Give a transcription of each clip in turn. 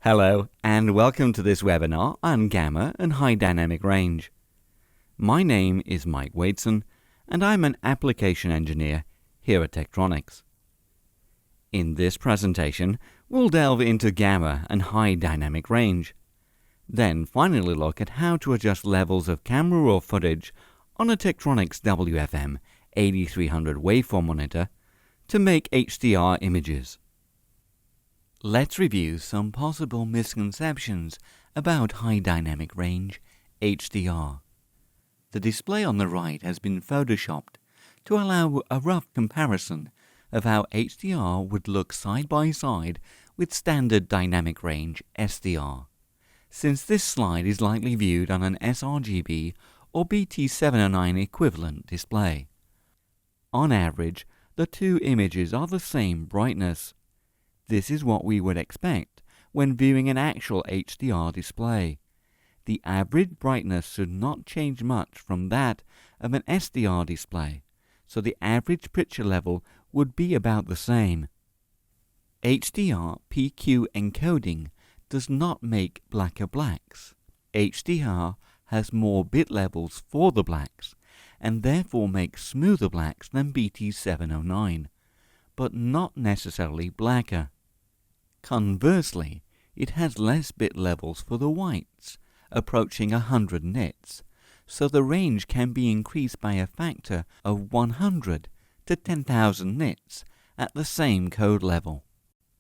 Hello, and welcome to this webinar on gamma and high dynamic range. My name is Mike Wadeson, and I'm an application engineer here at Tektronix. In this presentation, we'll delve into gamma and high dynamic range, then finally look at how to adjust levels of camera raw footage on a Tektronix WFM 8300 waveform monitor to make HDR images. Let's review some possible misconceptions about high dynamic range, HDR. The display on the right has been photoshopped to allow a rough comparison of how HDR would look side by side with standard dynamic range SDR, since this slide is likely viewed on an sRGB or BT709 equivalent display. On average, the two images are the same brightness. This is what we would expect when viewing an actual HDR display. The average brightness should not change much from that of an SDR display, so the average picture level would be about the same. HDR PQ encoding does not make blacker blacks. HDR has more bit levels for the blacks, and therefore makes smoother blacks than BT709, but not necessarily blacker. Conversely, it has less bit levels for the whites, approaching 100 nits, so the range can be increased by a factor of 100 to 10,000 nits at the same code level.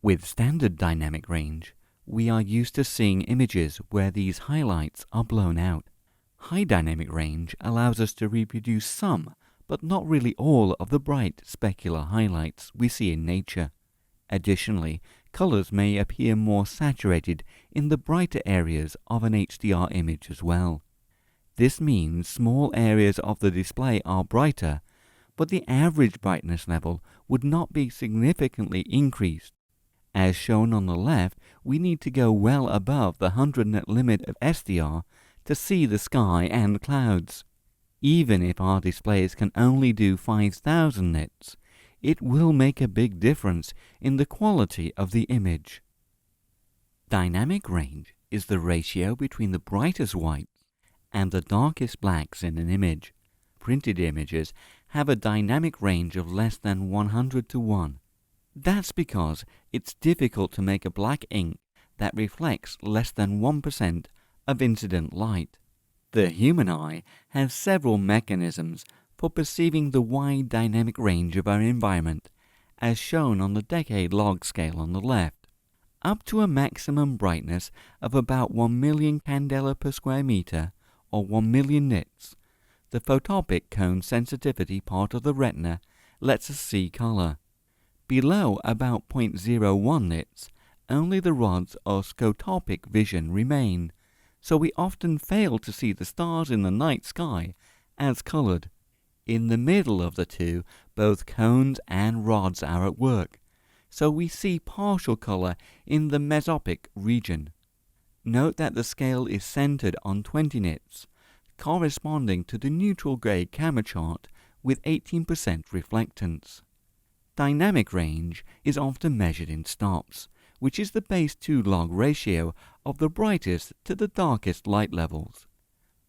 With standard dynamic range, we are used to seeing images where these highlights are blown out. High dynamic range allows us to reproduce some, but not really all, of the bright specular highlights we see in nature. Additionally, colors may appear more saturated in the brighter areas of an HDR image as well. This means small areas of the display are brighter, but the average brightness level would not be significantly increased. As shown on the left, we need to go well above the 100 nit limit of SDR to see the sky and clouds. Even if our displays can only do 5,000 nits, it will make a big difference in the quality of the image. Dynamic range is the ratio between the brightest whites and the darkest blacks in an image. Printed images have a dynamic range of less than 100 to 1. That's because it's difficult to make a black ink that reflects less than 1% of incident light. The human eye has several mechanisms for perceiving the wide dynamic range of our environment, as shown on the decade log scale on the left. Up to a maximum brightness of about 1 million candela per square meter, or 1 million nits, the photopic cone sensitivity part of the retina lets us see color. Below about 0.01 nits, only the rods or scotopic vision remain, so we often fail to see the stars in the night sky as colored. In the middle of the two, both cones and rods are at work, so we see partial color in the mesopic region. Note that the scale is centered on 20 nits, corresponding to the neutral gray camera chart with 18% reflectance. Dynamic range is often measured in stops, which is the base 2 log ratio of the brightest to the darkest light levels.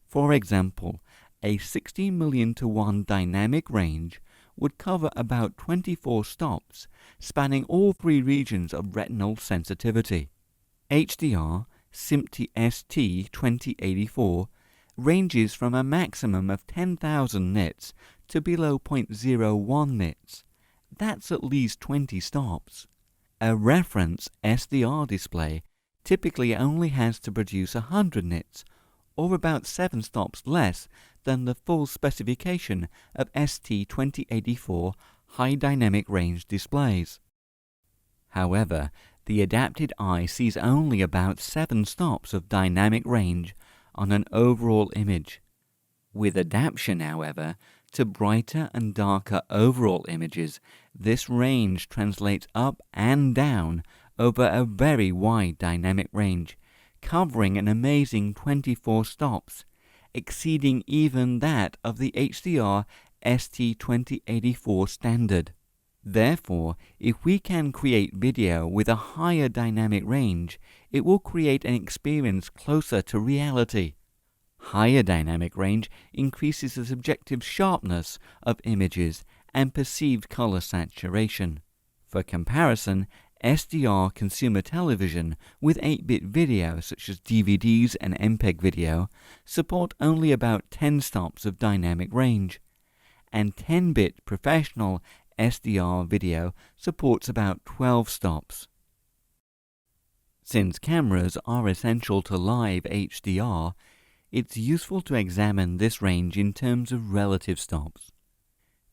For example, a 60 million to 1 dynamic range would cover about 24 stops, spanning all three regions of retinal sensitivity. HDR SMPTE ST2084 ranges from a maximum of 10,000 nits to below 0.01 nits. That's at least 20 stops. A reference SDR display typically only has to produce 100 nits, or about 7 stops less than the full specification of ST2084 high dynamic range displays. However, the adapted eye sees only about 7 stops of dynamic range on an overall image. With adaptation, however, to brighter and darker overall images, this range translates up and down over a very wide dynamic range, covering an amazing 24 stops, exceeding even that of the HDR ST2084 standard. Therefore, if we can create video with a higher dynamic range, it will create an experience closer to reality. Higher dynamic range increases the subjective sharpness of images and perceived color saturation. For comparison, SDR consumer television with 8-bit video such as DVDs and MPEG video support only about 10 stops of dynamic range, and 10-bit professional SDR video supports about 12 stops. Since cameras are essential to live HDR, it's useful to examine this range in terms of relative stops.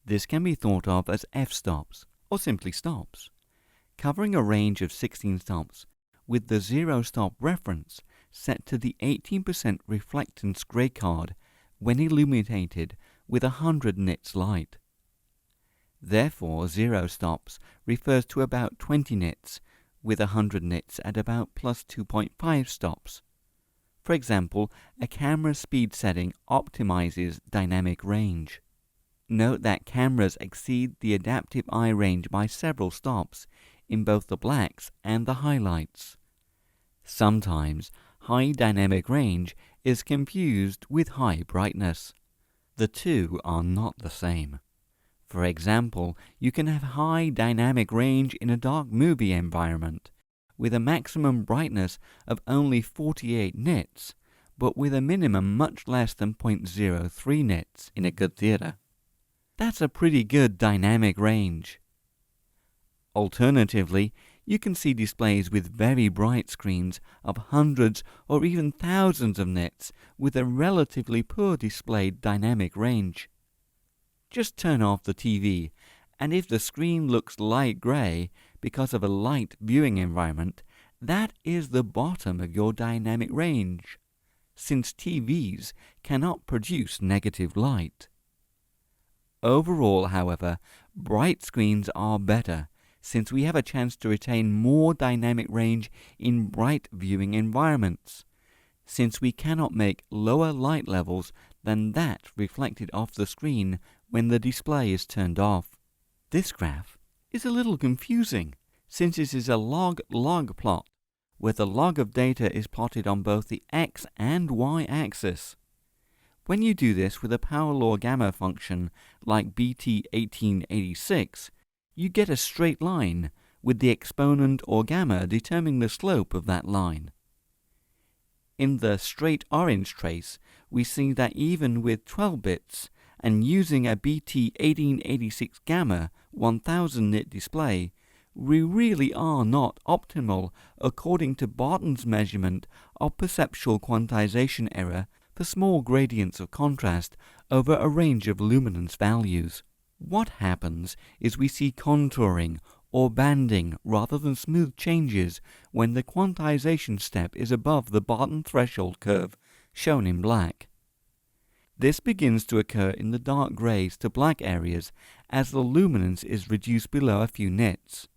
This can be thought of as f-stops, or simply stops, covering a range of 16 stops with the zero-stop reference set to the 18% reflectance gray card when illuminated with 100 nits light. Therefore, zero stops refers to about 20 nits, with 100 nits at about plus 2.5 stops. For example, a camera speed setting optimizes dynamic range. Note that cameras exceed the adaptive eye range by several stops in both the blacks and the highlights. Sometimes, high dynamic range is confused with high brightness. The two are not the same. For example, you can have high dynamic range in a dark movie environment, with a maximum brightness of only 48 nits, but with a minimum much less than 0.03 nits in a good theater. That's a pretty good dynamic range. Alternatively, you can see displays with very bright screens of hundreds or even thousands of nits with a relatively poor displayed dynamic range. Just turn off the TV, and if the screen looks light gray because of a light viewing environment, that is the bottom of your dynamic range, since TVs cannot produce negative light. Overall, however, bright screens are better, since we have a chance to retain more dynamic range in bright viewing environments, since we cannot make lower light levels than that reflected off the screen when the display is turned off. This graph is a little confusing, since it is a log-log plot, where the log of data is plotted on both the x and y axis. When you do this with a power law gamma function like BT1886, you get a straight line, with the exponent or gamma determining the slope of that line. In the straight orange trace, we see that even with 12 bits, and using a BT1886 gamma 1000 nit display, we really are not optimal according to Barton's measurement of perceptual quantization error for small gradients of contrast over a range of luminance values. What happens is we see contouring or banding rather than smooth changes when the quantization step is above the Barton threshold curve, shown in black. This begins to occur in the dark grays to black areas as the luminance is reduced below a few nits.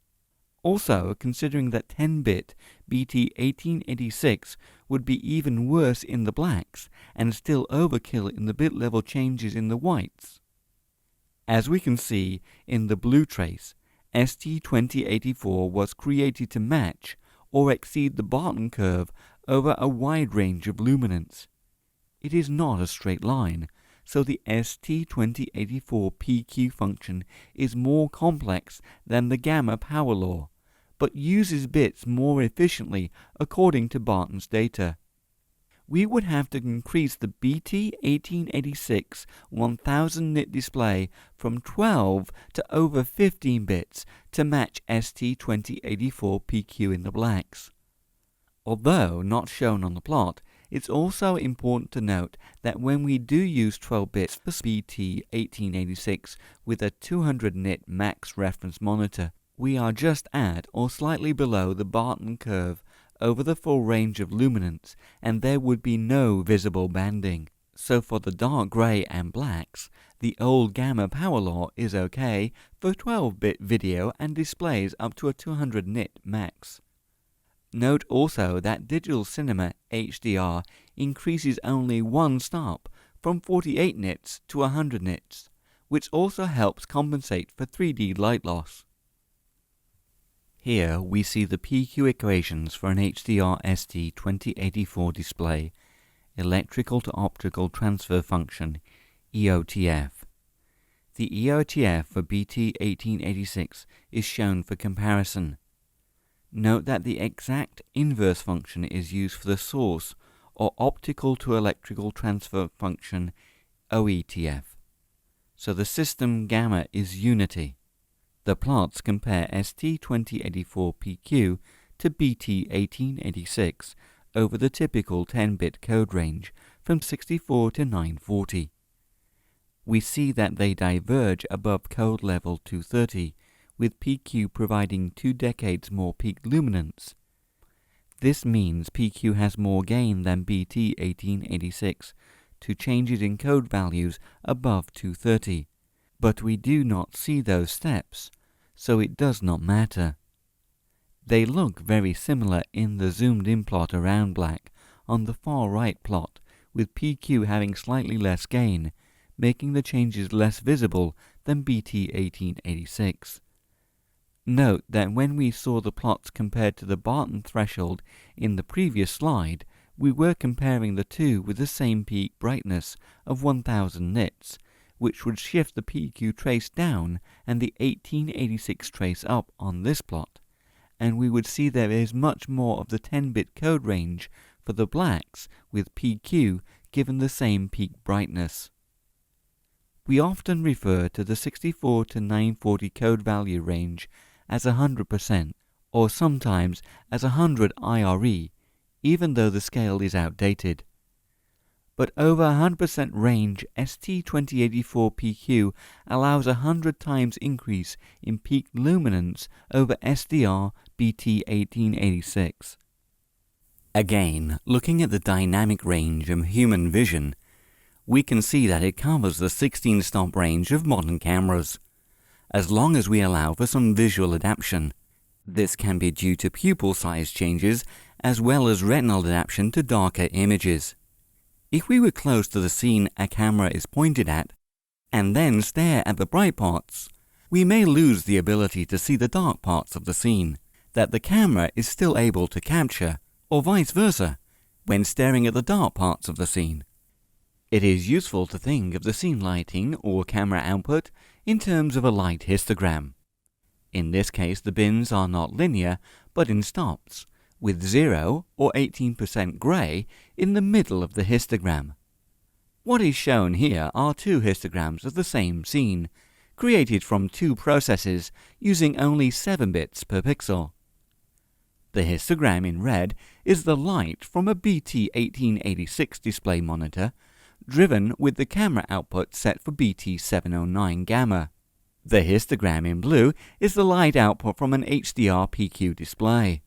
Also, considering that 10-bit BT1886 would be even worse in the blacks and still overkill in the bit level changes in the whites. As we can see in the blue trace, ST2084 was created to match or exceed the Barton curve over a wide range of luminance. It is not a straight line, so the ST2084 PQ function is more complex than the gamma power law, but uses bits more efficiently according to Barton's data. We would have to increase the BT1886 1000 nit display from 12 to over 15 bits to match ST2084 PQ in the blacks. Although not shown on the plot, it's also important to note that when we do use 12 bits for BT1886 with a 200 nit max reference monitor, we are just at or slightly below the Barton curve over the full range of luminance, and there would be no visible banding. So for the dark grey and blacks, the old gamma power law is okay for 12-bit video and displays up to a 200 nit max. Note also that digital cinema HDR increases only one stop, from 48 nits to 100 nits, which also helps compensate for 3D light loss. Here we see the PQ equations for an HDR ST2084 display, electrical to optical transfer function, EOTF. The EOTF for BT1886 is shown for comparison. Note that the exact inverse function is used for the source or optical to electrical transfer function, OETF. So the system gamma is unity. The plots compare ST2084PQ to BT1886 over the typical 10-bit code range from 64 to 940. We see that they diverge above code level 230, with PQ providing 2 decades more peak luminance. This means PQ has more gain than BT1886 to changes in code values above 230, but we do not see those steps, so it does not matter. They look very similar in the zoomed-in plot around black on the far right plot, with PQ having slightly less gain, making the changes less visible than BT1886. Note that when we saw the plots compared to the Barton threshold in the previous slide, we were comparing the two with the same peak brightness of 1000 nits, which would shift the PQ trace down and the 1886 trace up on this plot, and we would see there is much more of the 10-bit code range for the blacks with PQ given the same peak brightness. We often refer to the 64 to 940 code value range as 100%, or sometimes as 100 IRE, even though the scale is outdated. But over 100% range ST2084PQ allows 100 times increase in peak luminance over SDR BT1886. Again, looking at the dynamic range of human vision, we can see that it covers the 16-stop range of modern cameras, as long as we allow for some visual adaptation. This can be due to pupil size changes as well as retinal adaptation to darker images. If we were close to the scene a camera is pointed at, and then stare at the bright parts, we may lose the ability to see the dark parts of the scene that the camera is still able to capture, or vice versa, when staring at the dark parts of the scene. It is useful to think of the scene lighting or camera output in terms of a light histogram. In this case, the bins are not linear, but in stops, with 0 or 18% grey in the middle of the histogram. What is shown here are two histograms of the same scene, created from two processes using only 7 bits per pixel. The histogram in red is the light from a BT1886 display monitor, driven with the camera output set for BT709 gamma. The histogram in blue is the light output from an HDR PQ display.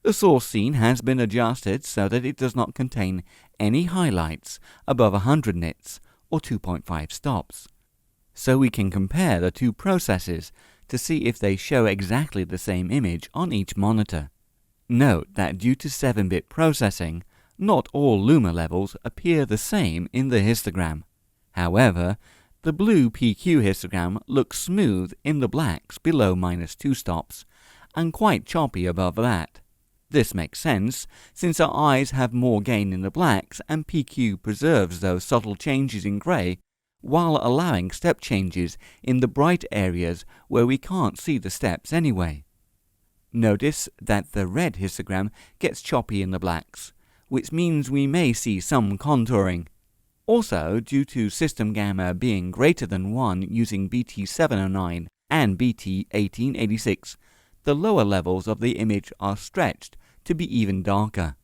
The source scene has been adjusted so that it does not contain any highlights above 100 nits or 2.5 stops, so we can compare the two processes to see if they show exactly the same image on each monitor. Note that due to 7-bit processing, not all luma levels appear the same in the histogram. However, the blue PQ histogram looks smooth in the blacks below -2 stops, and quite choppy above that. This makes sense, since our eyes have more gain in the blacks and PQ preserves those subtle changes in grey, while allowing step changes in the bright areas where we can't see the steps anyway. Notice that the red histogram gets choppy in the blacks, which means we may see some contouring. Also, due to system gamma being greater than 1 using BT709 and BT1886, the lower levels of the image are stretched to be even darker.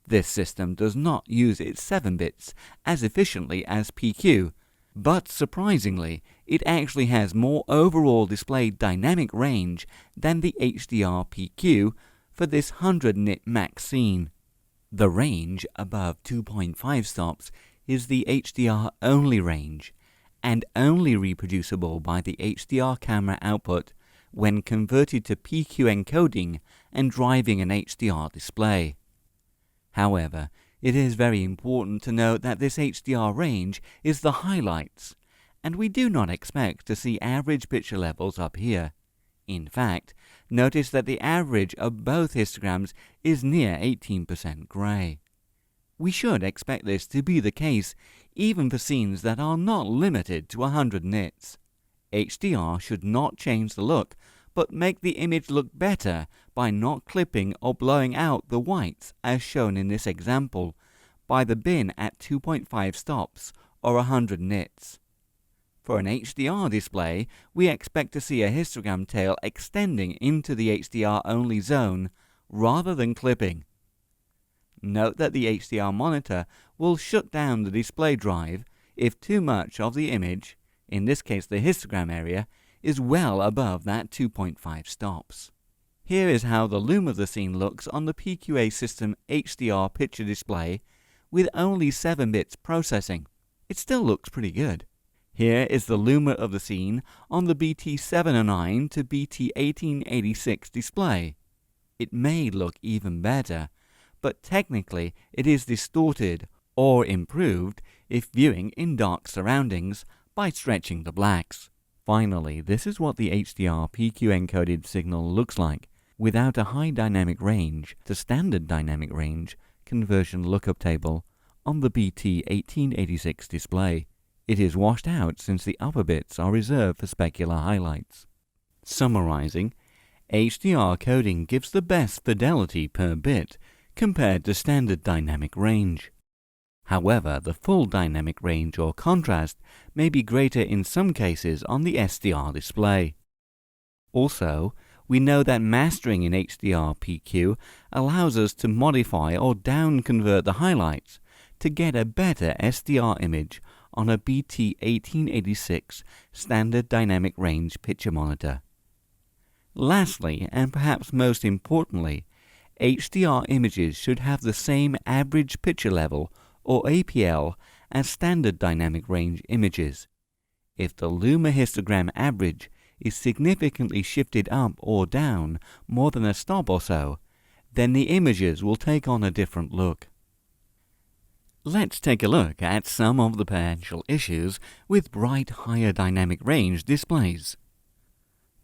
This system does not use its 7 bits as efficiently as PQ, but surprisingly, it actually has more overall displayed dynamic range than the HDR PQ for this 100 nit max scene. The range above 2.5 stops is the HDR only range, and only reproducible by the HDR camera output when converted to PQ encoding and driving an HDR display. However, it is very important to note that this HDR range is the highlights, and we do not expect to see average picture levels up here. In fact, notice that the average of both histograms is near 18% grey. We should expect this to be the case even for scenes that are not limited to 100 nits. HDR should not change the look, but make the image look better by not clipping or blowing out the whites as shown in this example by the bin at 2.5 stops or 100 nits. For an HDR display, we expect to see a histogram tail extending into the HDR-only zone rather than clipping. Note that the HDR monitor will shut down the display drive if too much of the image, in this case the histogram area, is well above that 2.5 stops. Here is how the loom of the scene looks on the PQA system HDR picture display with only 7 bits processing. It still looks pretty good. Here is the loomer of the scene on the BT709 to BT1886 display. It may look even better, but technically it is distorted or improved if viewing in dark surroundings by stretching the blacks. Finally, this is what the HDR PQ encoded signal looks like without a high dynamic range to standard dynamic range conversion lookup table on the BT1886 display. It is washed out since the upper bits are reserved for specular highlights. Summarizing, HDR coding gives the best fidelity per bit compared to standard dynamic range. However, the full dynamic range or contrast may be greater in some cases on the SDR display. Also, we know that mastering in HDR PQ allows us to modify or down-convert the highlights to get a better SDR image on a BT1886 standard dynamic range picture monitor. Lastly, and perhaps most importantly, HDR images should have the same average picture level or APL as standard dynamic range images. If the loomer histogram average is significantly shifted up or down more than a stop or so, then the images will take on a different look. Let's take a look at some of the potential issues with bright higher dynamic range displays.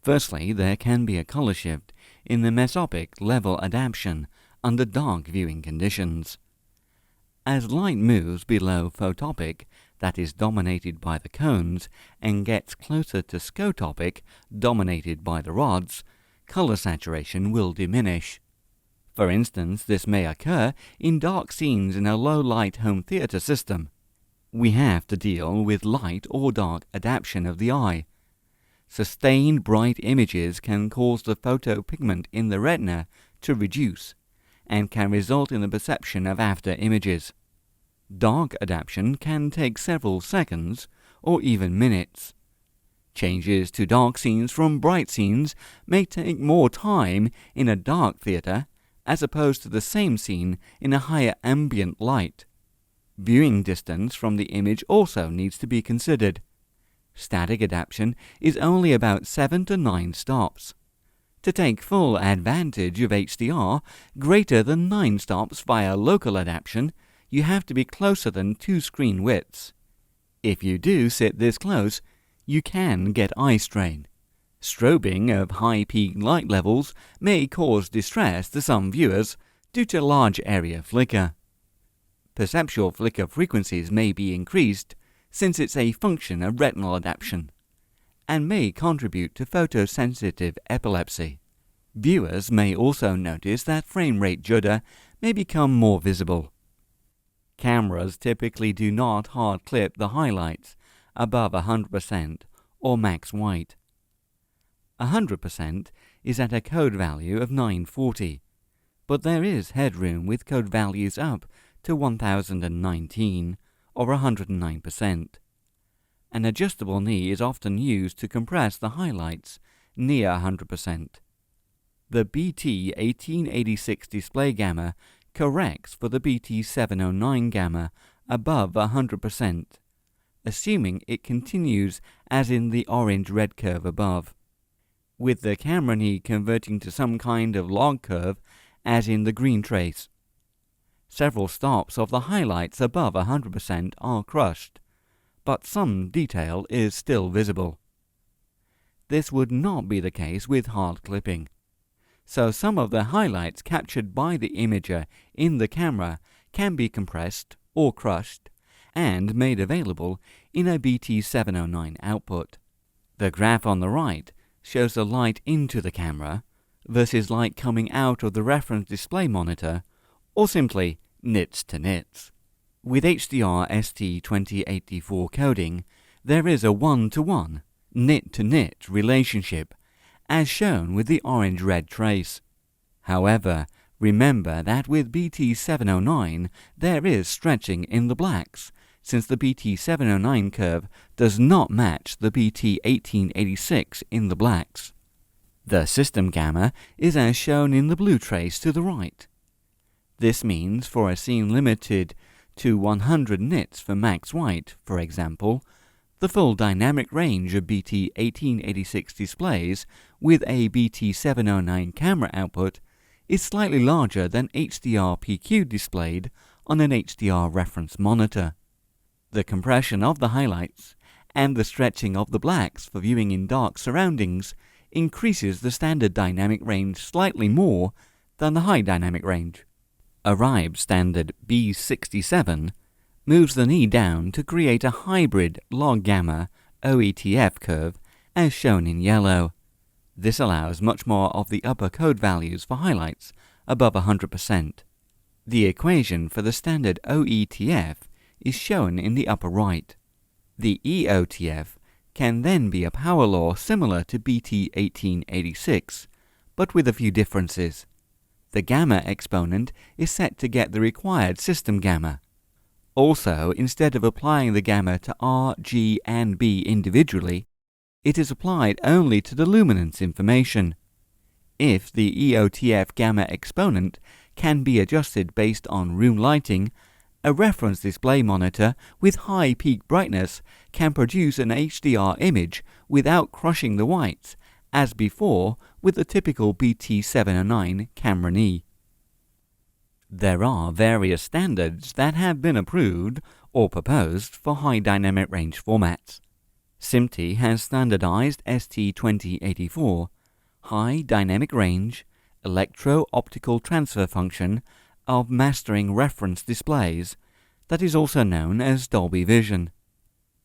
Firstly, there can be a color shift in the mesopic level adaptation under dark viewing conditions. As light moves below photopic, that is dominated by the cones, and gets closer to scotopic, dominated by the rods, color saturation will diminish. For instance, this may occur in dark scenes in a low-light home theater system. We have to deal with light or dark adaptation of the eye. Sustained bright images can cause the photopigment in the retina to reduce, and can result in the perception of after images. Dark adaptation can take several seconds or even minutes. Changes to dark scenes from bright scenes may take more time in a dark theater as opposed to the same scene in a higher ambient light. Viewing distance from the image also needs to be considered. Static adaptation is only about 7 to 9 stops. To take full advantage of HDR, greater than 9 stops via local adaptation, you have to be closer than 2 screen widths. If you do sit this close, you can get eye strain. Strobing of high peak light levels may cause distress to some viewers due to large area flicker. Perceptual flicker frequencies may be increased since it's a function of retinal adaptation, and may contribute to photosensitive epilepsy. Viewers may also notice that frame rate judder may become more visible. Cameras typically do not hard clip the highlights above 100% or max white. 100% is at a code value of 940, but there is headroom with code values up to 1019 or 109%. An adjustable knee is often used to compress the highlights near 100%. The BT1886 display gamma corrects for the BT709 gamma above 100%, assuming it continues as in the orange-red curve above, with the camera knee converting to some kind of log curve as in the green trace. Several stops of the highlights above 100% are crushed, but some detail is still visible. this would not be the case with hard clipping. So some of the highlights captured by the imager in the camera can be compressed or crushed and made available in a BT709 output. The graph on the right shows the light into the camera versus light coming out of the reference display monitor, or simply nits to nits. With HDR ST2084 coding, there is a 1-to-1 nit-to-nit relationship, as shown with the orange-red trace. However, remember that with BT709 there is stretching in the blacks, since the BT709 curve does not match the BT1886 in the blacks. The system gamma is as shown in the blue trace to the right. This means for a scene limited to 100 nits for max white, for example, the full dynamic range of BT1886 displays with a BT709 camera output is slightly larger than HDR PQ displayed on an HDR reference monitor. The compression of the highlights and the stretching of the blacks for viewing in dark surroundings increases the standard dynamic range slightly more than the high dynamic range. Arrive standard B67 moves the knee down to create a hybrid log gamma OETF curve as shown in yellow. This allows much more of the upper code values for highlights above 100%. The equation for the standard OETF is shown in the upper right. The EOTF can then be a power law similar to BT1886, but with a few differences. The gamma exponent is set to get the required system gamma. Also, instead of applying the gamma to R, G, and B individually, it is applied only to the luminance information. If the EOTF gamma exponent can be adjusted based on room lighting, a reference display monitor with high peak brightness can produce an HDR image without crushing the whites, as before with the typical BT709 camera knee. There are various standards that have been approved or proposed for high dynamic range formats. SMPTE has standardized ST2084, High Dynamic Range, Electro-Optical Transfer Function of Mastering Reference Displays, that is also known as Dolby Vision.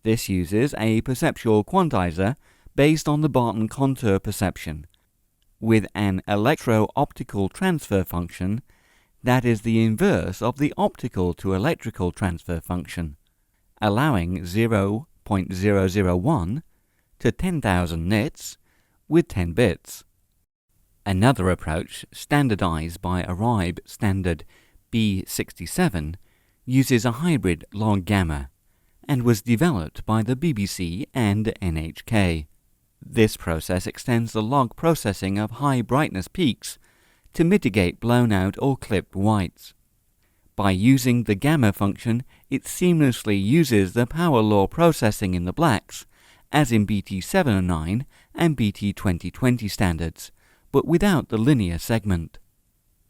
This uses a perceptual quantizer based on the Barton contour perception, with an electro-optical transfer function that is the inverse of the optical to electrical transfer function, allowing 0.001 to 10,000 nits with 10 bits. Another approach, standardized by Arrive standard B67, uses a hybrid log gamma and was developed by the BBC and NHK. This process extends the log processing of high brightness peaks to mitigate blown out or clipped whites. By using the gamma function, it seamlessly uses the power law processing in the blacks, as in BT709 and BT2020 standards, but without the linear segment.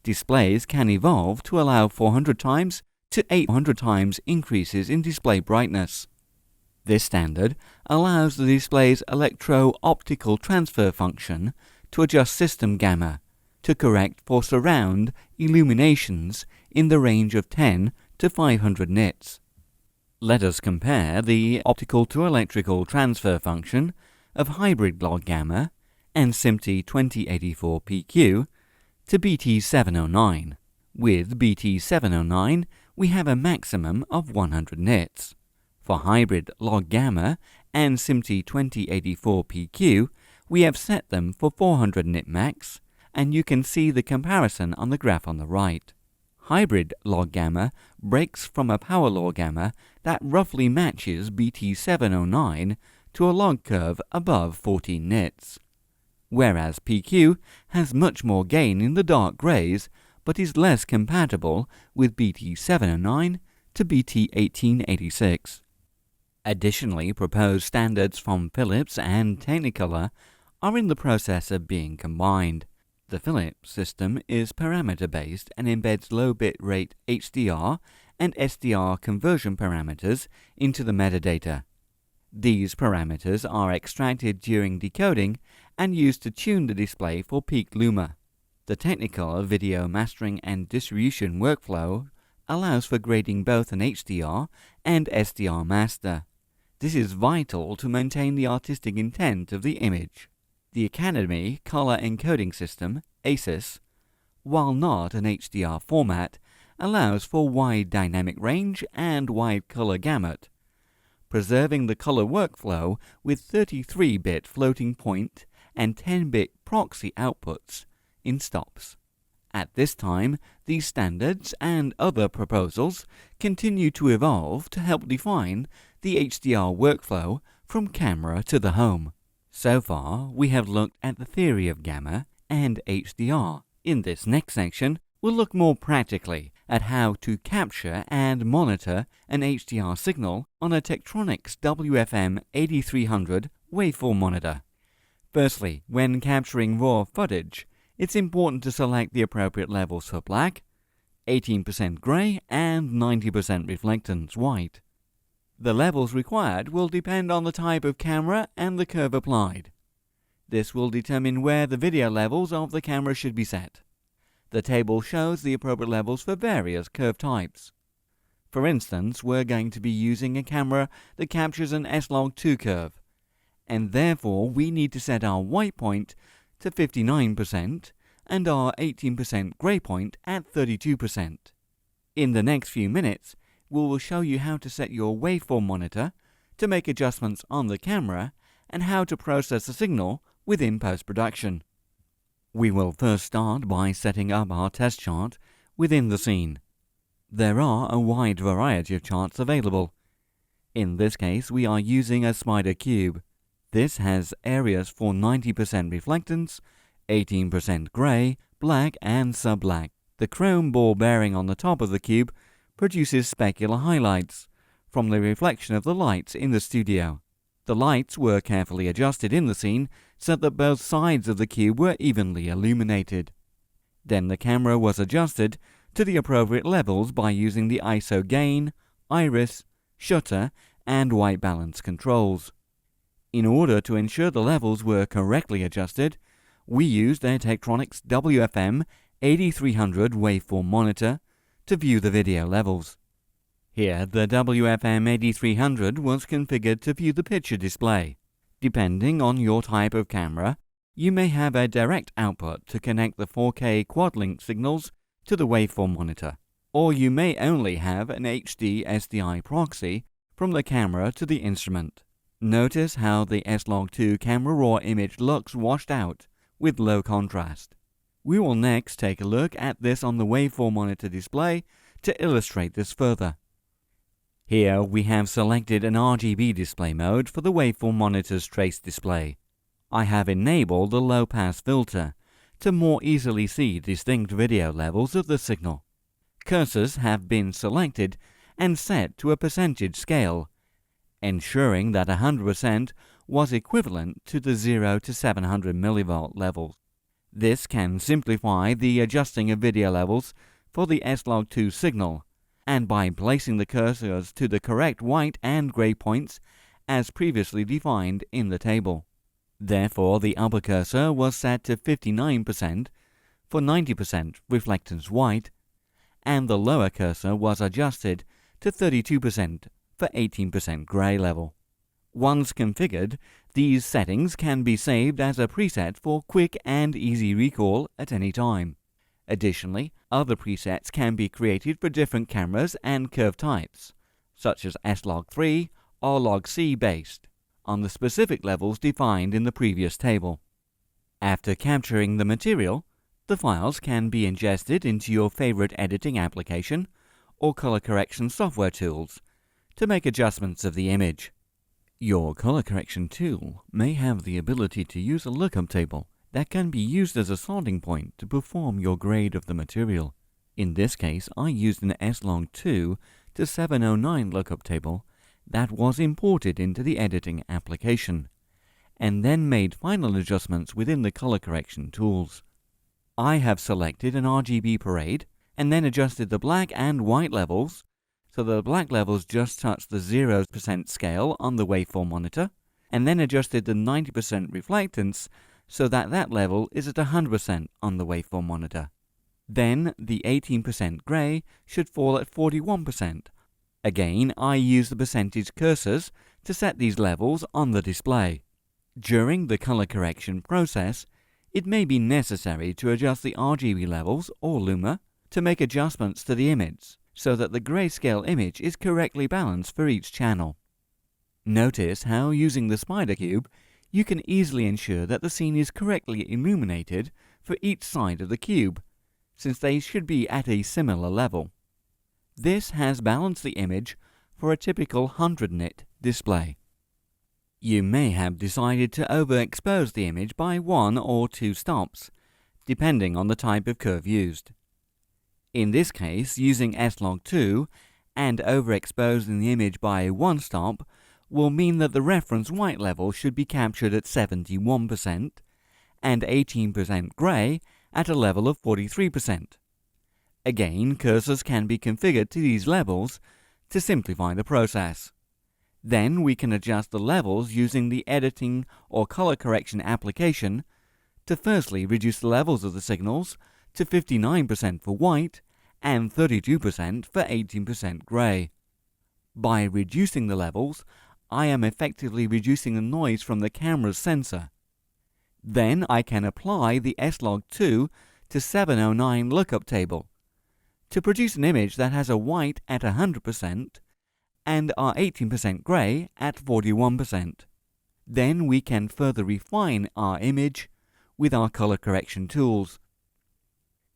Displays can evolve to allow 400 times to 800 times increases in display brightness. This standard allows the display's electro-optical transfer function to adjust system gamma to correct for surround illuminations in the range of 10 to 500 nits. Let us compare the optical to electrical transfer function of hybrid log gamma and SMPTE 2084 PQ to BT709. With BT709, we have a maximum of 100 nits. For hybrid log gamma and SMPTE 2084 PQ, we have set them for 400 nit max, and you can see the comparison on the graph on the right. Hybrid log gamma breaks from a power law gamma that roughly matches BT709 to a log curve above 14 nits, whereas PQ has much more gain in the dark greys but is less compatible with BT709 to BT1886. Additionally, proposed standards from Philips and Technicolor are in the process of being combined. The Philips system is parameter-based and embeds low bit rate HDR and SDR conversion parameters into the metadata. These parameters are extracted during decoding and used to tune the display for peak luma. The Technicolor video mastering and distribution workflow allows for grading both an HDR and SDR master. This is vital to maintain the artistic intent of the image. The Academy Color Encoding System, ACES, while not an HDR format, allows for wide dynamic range and wide color gamut, preserving the color workflow with 33-bit floating point and 10-bit proxy outputs in stops. At this time, these standards and other proposals continue to evolve to help define the HDR workflow from camera to the home. So far, we have looked at the theory of gamma and HDR. In this next section, we'll look more practically at how to capture and monitor an HDR signal on a Tektronix WFM 8300 waveform monitor. Firstly, when capturing raw footage, it's important to select the appropriate levels for black, 18% gray, and 90% reflectance white. The levels required will depend on the type of camera and the curve applied. This will determine where the video levels of the camera should be set. The table shows the appropriate levels for various curve types. For instance, we're going to be using a camera that captures an S-Log2 curve, and therefore we need to set our white point to 59% and our 18% gray point at 32%. In the next few minutes, we will show you how to set your waveform monitor, to make adjustments on the camera, and how to process the signal within post-production. We will first start by setting up our test chart within the scene. There are a wide variety of charts available. In this case, we are using a spider cube. This has areas for 90% reflectance, 18% gray, black, and sub-black. The chrome ball bearing on the top of the cube produces specular highlights from the reflection of the lights in the studio. The lights were carefully adjusted in the scene so that both sides of the cube were evenly illuminated. Then the camera was adjusted to the appropriate levels by using the ISO gain, iris, shutter, and white balance controls. In order to ensure the levels were correctly adjusted, we used a Tektronix WFM 8300 waveform monitor to view the video levels. Here, the WFM 8300 was configured to view the picture display. Depending on your type of camera, you may have a direct output to connect the 4K quad-link signals to the waveform monitor, or you may only have an HD SDI proxy from the camera to the instrument. Notice how the S-Log2 camera raw image looks washed out with low contrast. We will next take a look at this on the waveform monitor display to illustrate this further. Here we have selected an RGB display mode for the waveform monitor's trace display. I have enabled the low-pass filter to more easily see distinct video levels of the signal. Cursors have been selected and set to a percentage scale, ensuring that 100% was equivalent to the 0 to 700 mV levels. This can simplify the adjusting of video levels for the S-Log2 signal, and by placing the cursors to the correct white and gray points as previously defined in the table. Therefore, the upper cursor was set to 59% for 90% reflectance white, and the lower cursor was adjusted to 32% for 18% gray level. Once configured, these settings can be saved as a preset for quick and easy recall at any time. Additionally, other presets can be created for different cameras and curve types, such as S-Log3 or Log-C based, on the specific levels defined in the previous table. After capturing the material, the files can be ingested into your favorite editing application or color correction software tools to make adjustments of the image. Your color correction tool may have the ability to use a lookup table that can be used as a starting point to perform your grade of the material. In this case, I used an S-Log2 to 709 lookup table that was imported into the editing application, and then made final adjustments within the color correction tools. I have selected an RGB parade and then adjusted the black and white levels so the black levels just touch the 0% scale on the waveform monitor, and then adjusted to 90% reflectance so that that level is at 100% on the waveform monitor. Then the 18% grey should fall at 41%. Again, I use the percentage cursors to set these levels on the display. During the color correction process, it may be necessary to adjust the RGB levels or luma to make adjustments to the image so that the grayscale image is correctly balanced for each channel. Notice how using the spider cube, you can easily ensure that the scene is correctly illuminated for each side of the cube, since they should be at a similar level. This has balanced the image for a typical 100-nit display. You may have decided to overexpose the image by 1 or 2 stops, depending on the type of curve used. In this case, using S-Log2 and overexposing the image by 1 stop will mean that the reference white level should be captured at 71% and 18% grey at a level of 43%. Again, cursors can be configured to these levels to simplify the process. Then we can adjust the levels using the editing or color correction application to firstly reduce the levels of the signals to 59% for white and 32% for 18% grey. By reducing the levels, I am effectively reducing the noise from the camera's sensor. Then I can apply the S-Log2 to 709 lookup table to produce an image that has a white at 100% and our 18% grey at 41%. Then we can further refine our image with our color correction tools.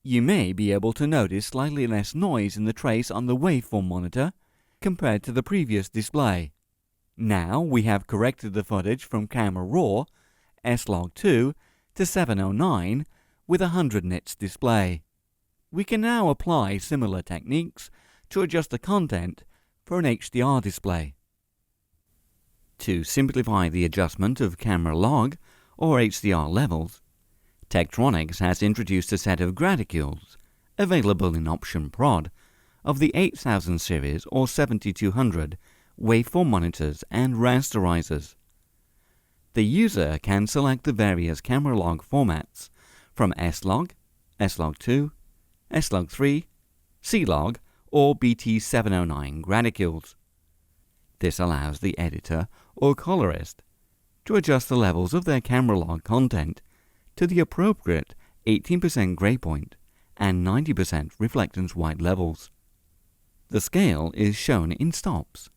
You may be able to notice slightly less noise in the trace on the waveform monitor compared to the previous display. Now we have corrected the footage from Camera Raw S-Log2 to 709 with a 100 nits display. We can now apply similar techniques to adjust the content for an HDR display. To simplify the adjustment of camera log or HDR levels, Tektronix has introduced a set of graticules, available in Option Prod, of the 8000 series or 7200 waveform monitors and rasterizers. The user can select the various camera log formats from S-Log, S-Log2, S-Log3, C-Log, or BT709 graticules. This allows the editor or colorist to adjust the levels of their camera log content to the appropriate 18% gray point and 90% reflectance white levels. The scale is shown in stops,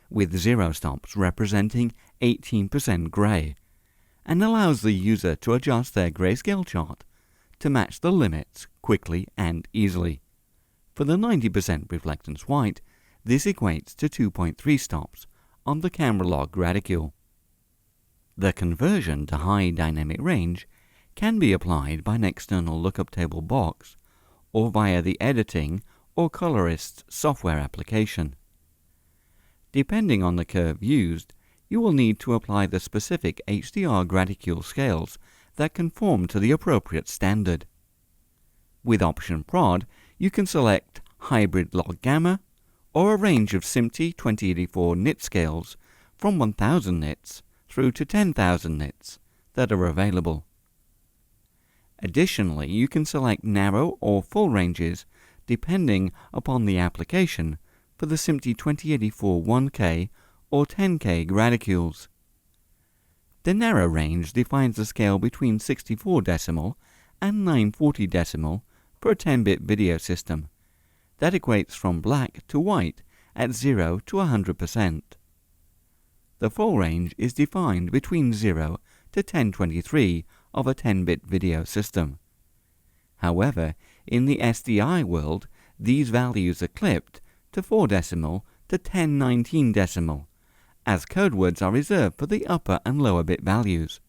with 0 stops representing 18% gray, and allows the user to adjust their grayscale chart to match the limits quickly and easily. For the 90% reflectance white, this equates to 2.3 stops on the camera log graticule. The conversion to high dynamic range can be applied by an external lookup table box or via the editing or colorist's software application. Depending on the curve used, you will need to apply the specific HDR graticule scales that conform to the appropriate standard. With Option Prod, you can select Hybrid Log Gamma or a range of SMPTE 2084 nit scales from 1000 nits through to 10,000 nits that are available. Additionally, you can select narrow or full ranges depending upon the application for the SMPTE 2084 1K or 10K graticules. The narrow range defines the scale between 64 decimal and 940 decimal for a 10-bit video system. That equates from black to white at 0 to 100%. The full range is defined between 0 to 1023 of a 10-bit video system. However, in the SDI world, these values are clipped to 4 decimal to 1019 decimal, as code words are reserved for the upper and lower bit values.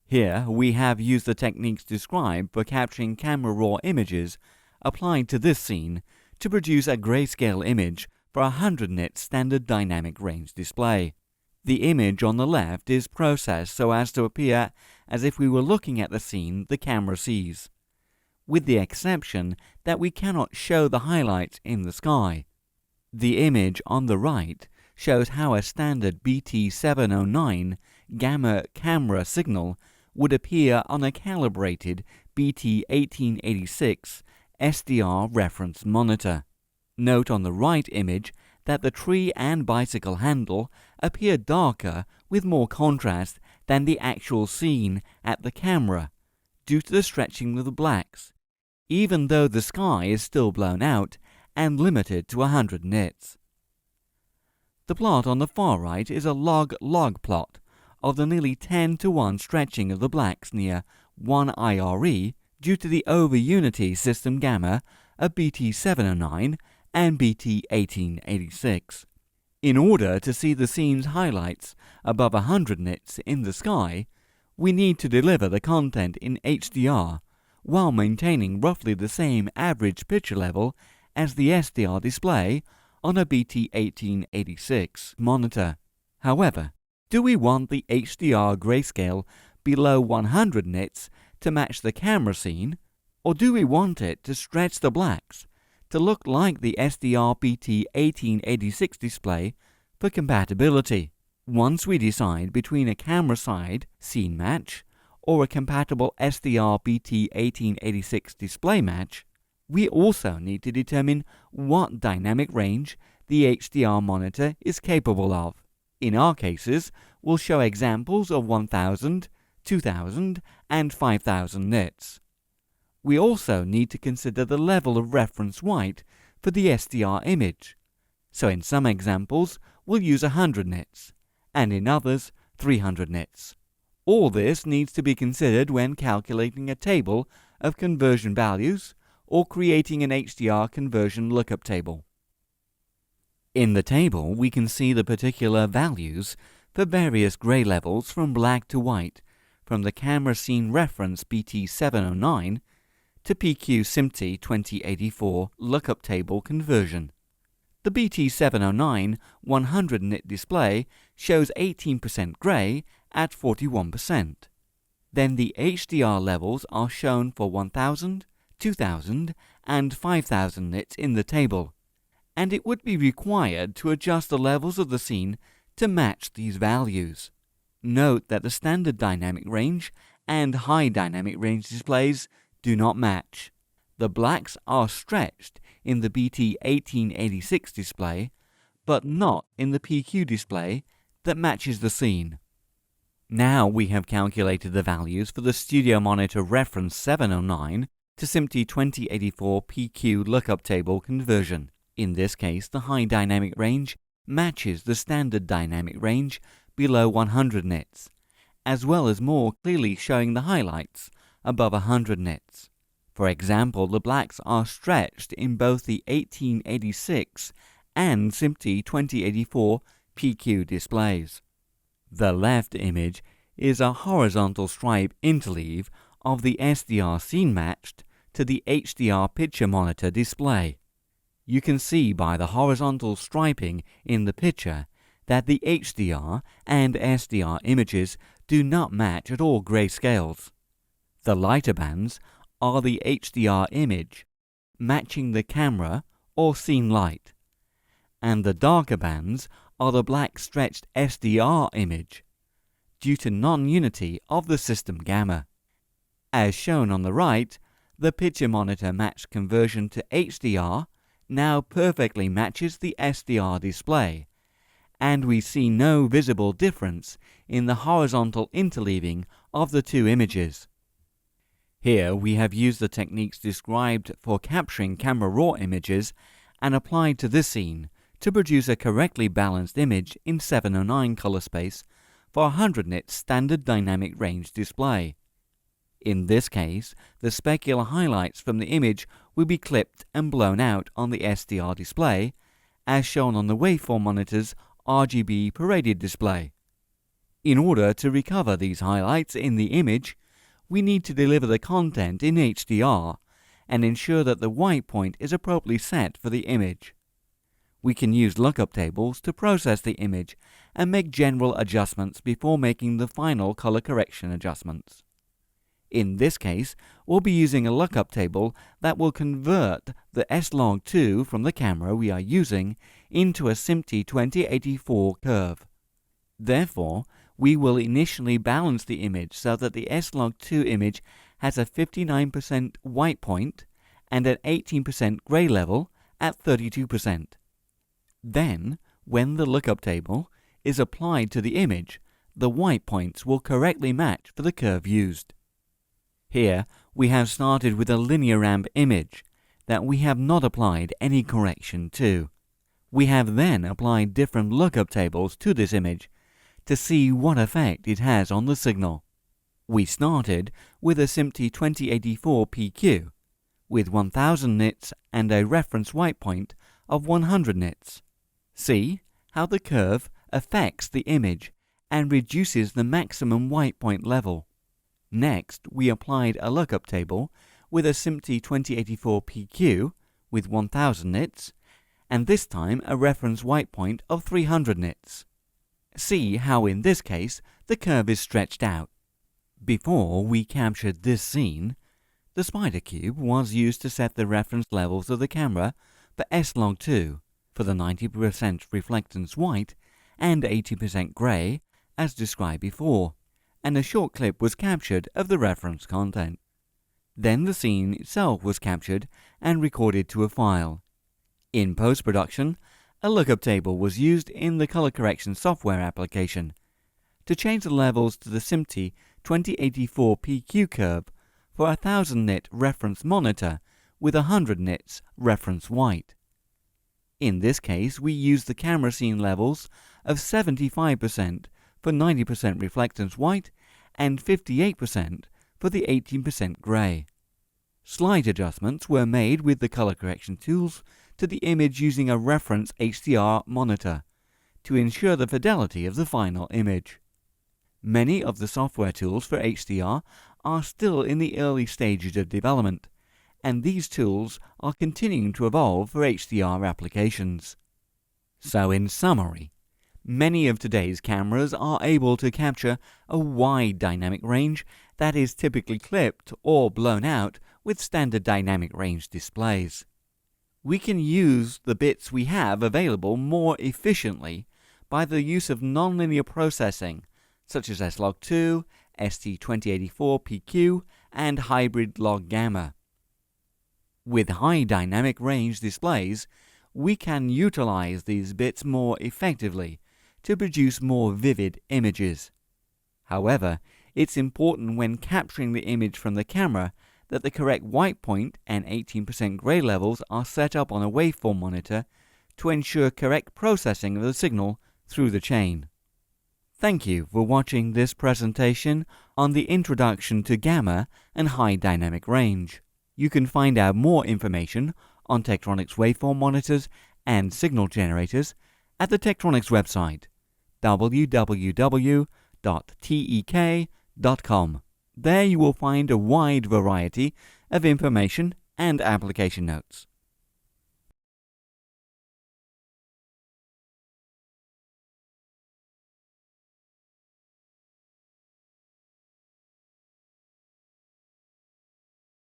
Here we have used the techniques described for capturing camera raw images applied to this scene to produce a grayscale image for a 100 nit standard dynamic range display. The image on the left is processed so as to appear as if we were looking at the scene the camera sees, with the exception that we cannot show the highlights in the sky. The image on the right shows how a standard BT709 gamma camera signal would appear on a calibrated BT1886 SDR reference monitor. Note on the right image that the tree and bicycle handle appear darker with more contrast than the actual scene at the camera due to the stretching of the blacks, even though the sky is still blown out and limited to 100 nits. The plot on the far right is a log-log plot of the nearly 10-to-1 stretching of the blacks near 1 IRE due to the over-unity system gamma of BT709 and BT1886. In order to see the scene's highlights above 100 nits in the sky, we need to deliver the content in HDR while maintaining roughly the same average picture level as the SDR display on a BT1886 monitor. However, do we want the HDR grayscale below 100 nits to match the camera scene, or do we want it to stretch the blacks to look like the SDR BT1886 display for compatibility? Once we decide between a camera side scene match or a compatible SDR BT1886 display match, we also need to determine what dynamic range the HDR monitor is capable of. In our cases, we'll show examples of 1000, 2000, and 5000 nits. We also need to consider the level of reference white for the SDR image. So in some examples, we'll use 100 nits, and in others, 300 nits. All this needs to be considered when calculating a table of conversion values or creating an HDR conversion lookup table. In the table, we can see the particular values for various gray levels from black to white from the camera scene reference BT709 to PQ SMPTE 2084 lookup table conversion. The BT709 100 nit display shows 18% gray at 41%. Then the HDR levels are shown for 1000, 2000, and 5000 nits in the table, and it would be required to adjust the levels of the scene to match these values. Note that the standard dynamic range and high dynamic range displays do not match. The blacks are stretched in the BT1886 display, but not in the PQ display that matches the scene. Now we have calculated the values for the Studio Monitor Reference 709 to SMPTE 2084 PQ lookup table conversion. In this case, the high dynamic range matches the standard dynamic range below 100 nits, as well as more clearly showing the highlights above 100 nits. For example, the blacks are stretched in both the 1886 and SMPTE 2084 PQ displays. The left image is a horizontal stripe interleave of the SDR scene matched to the HDR picture monitor display. You can see by the horizontal striping in the picture that the HDR and SDR images do not match at all grayscales. The lighter bands are the HDR image, matching the camera or scene light, and the darker bands are the black stretched SDR image, due to non-unity of the system gamma. As shown on the right, the picture monitor matched conversion to HDR now perfectly matches the SDR display, and we see no visible difference in the horizontal interleaving of the two images. Here we have used the techniques described for capturing camera raw images and applied to this scene to produce a correctly balanced image in 709 color space for a 100 nit standard dynamic range display. In this case, the specular highlights from the image will be clipped and blown out on the SDR display, as shown on the waveform monitor's RGB paraded display. In order to recover these highlights in the image, we need to deliver the content in HDR and ensure that the white point is appropriately set for the image. We can use lookup tables to process the image and make general adjustments before making the final color correction adjustments. In this case, we'll be using a lookup table that will convert the S-Log2 from the camera we are using into a SMPTE 2084 curve. Therefore, we will initially balance the image so that the S-Log2 image has a 59% white point and an 18% gray level at 32%. Then, when the lookup table is applied to the image, the white points will correctly match for the curve used. Here, we have started with a linear ramp image that we have not applied any correction to. We have then applied different lookup tables to this image to see what effect it has on the signal. We started with a SMPTE 2084 PQ with 1000 nits and a reference white point of 100 nits. See how the curve affects the image and reduces the maximum white point level. Next, we applied a lookup table with a SMPTE 2084 PQ with 1000 nits and this time a reference white point of 300 nits. See how in this case the curve is stretched out. Before we captured this scene, the spider cube was used to set the reference levels of the camera for S-Log2 for the 90% reflectance white and 80% grey as described before, and a short clip was captured of the reference content. Then the scene itself was captured and recorded to a file. In post-production, a lookup table was used in the color correction software application to change the levels to the SMPTE 2084 PQ curve for a 1000 nit reference monitor with 100 nits reference white. In this case, we used the camera scene levels of 75% for 90% reflectance white and 58% for the 18% grey. Slight adjustments were made with the color correction tools to the image using a reference HDR monitor to ensure the fidelity of the final image. Many of the software tools for HDR are still in the early stages of development, and these tools are continuing to evolve for HDR applications. So in summary, many of today's cameras are able to capture a wide dynamic range that is typically clipped or blown out with standard dynamic range displays. We can use the bits we have available more efficiently by the use of nonlinear processing such as S-Log2, ST2084PQ, and hybrid log gamma. With high dynamic range displays, we can utilize these bits more effectively to produce more vivid images. However, it's important when capturing the image from the camera that the correct white point and 18% gray levels are set up on a waveform monitor to ensure correct processing of the signal through the chain. Thank you for watching this presentation on the introduction to gamma and high dynamic range. You can find out more information on Tektronix waveform monitors and signal generators at the Tektronix website, www.tek.com. There you will find a wide variety of information and application notes.